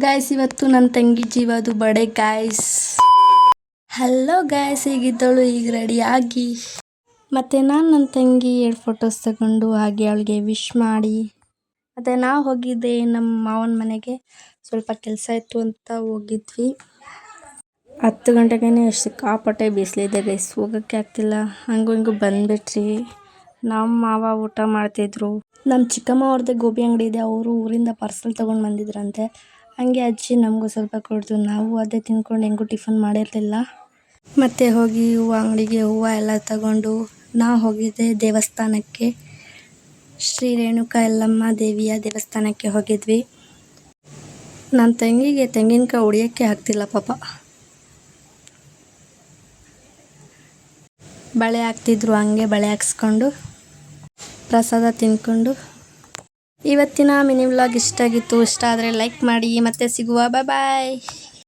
Guys, ಇವತ್ತು ನನ್ನ ತಂಗಿ ಜೀವದು ಬರ್ಡೇ ಗಾಯ್ಸ್. ಹಲೋ ಗಾಯ್ಸ್, ಹೇಗಿದ್ದಳು? ಈಗ ರೆಡಿ ಆಗಿ ಮತ್ತು ನಾನು ನನ್ನ ತಂಗಿ 2 ಫೋಟೋಸ್ ತಗೊಂಡು ಹಾಗೆ ಅವಳಿಗೆ ವಿಶ್ ಮಾಡಿ ಮತ್ತು ನಾವು ಹೋಗಿದ್ದೆ ನಮ್ಮ ಮಾವನ ಮನೆಗೆ. ಸ್ವಲ್ಪ ಕೆಲಸ ಇತ್ತು ಅಂತ ಹೋಗಿದ್ವಿ. 10 ಗಂಟೆಗೇ ಸಿಕ್ಕಾಪಟ್ಟೆ ಬಿಸಿಲಿದೆ ಗೈಸ್, ಹೋಗೋಕ್ಕೆ ಆಗ್ತಿಲ್ಲ. ಹಂಗೂ ಹಿಂಗೂ ಬಂದುಬಿಟ್ರಿ. ನಮ್ಮ ಮಾವ ಊಟ ಮಾಡ್ತಿದ್ರು. ನಮ್ಮ ಚಿಕ್ಕಮ್ಮ ಅವ್ರದ್ದೇ ಗೋಬಿ ಅಂಗಡಿ ಇದೆ, ಅವರು ಊರಿಂದ ಪಾರ್ಸಲ್ ತೊಗೊಂಡು ಬಂದಿದ್ರಂತೆ. ಹಂಗೆ ಅಜ್ಜಿ ನಮಗೂ ಸ್ವಲ್ಪ ಕೊಡ್ತು. ನಾವು ಅದೇ ತಿನ್ಕೊಂಡು ಹೆಂಗೂ ಟಿಫನ್ ಮಾಡಿರಲಿಲ್ಲ. ಮತ್ತೆ ಹೋಗಿ ಹೂವು ಅಂಗಡಿಗೆ ಹೂವು ಎಲ್ಲ ತಗೊಂಡು ನಾವು ಹೋಗಿದ್ದೆ ದೇವಸ್ಥಾನಕ್ಕೆ. ಶ್ರೀ ರೇಣುಕಾ ಯಲ್ಲಮ್ಮ ದೇವಿಯ ದೇವಸ್ಥಾನಕ್ಕೆ ಹೋಗಿದ್ವಿ. ನನ್ನ ತಂಗಿಗೆ ತೆಂಗಿನಕಾಯಿ ಹೊಡಿಯೋಕ್ಕೆ ಆಗ್ತಿಲ್ಲ ಪಾಪ. ಬಳೆ ಹಾಕ್ತಿದ್ರು, ಹಂಗೆ ಬಳೆ ಹಾಕ್ಸ್ಕೊಂಡು ಪ್ರಸಾದ ತಿನ್ಕೊಂಡು. ಇವತ್ತಿನ ಮಿನಿ ವ್ಲಾಗ್ ಇಷ್ಟ ಆಗಿತ್ತು. ಇಷ್ಟ ಆದರೆ ಲೈಕ್ ಮಾಡಿ. ಮತ್ತೆ ಸಿಗುವ. ಬಾಯ್ ಬಾಯ್.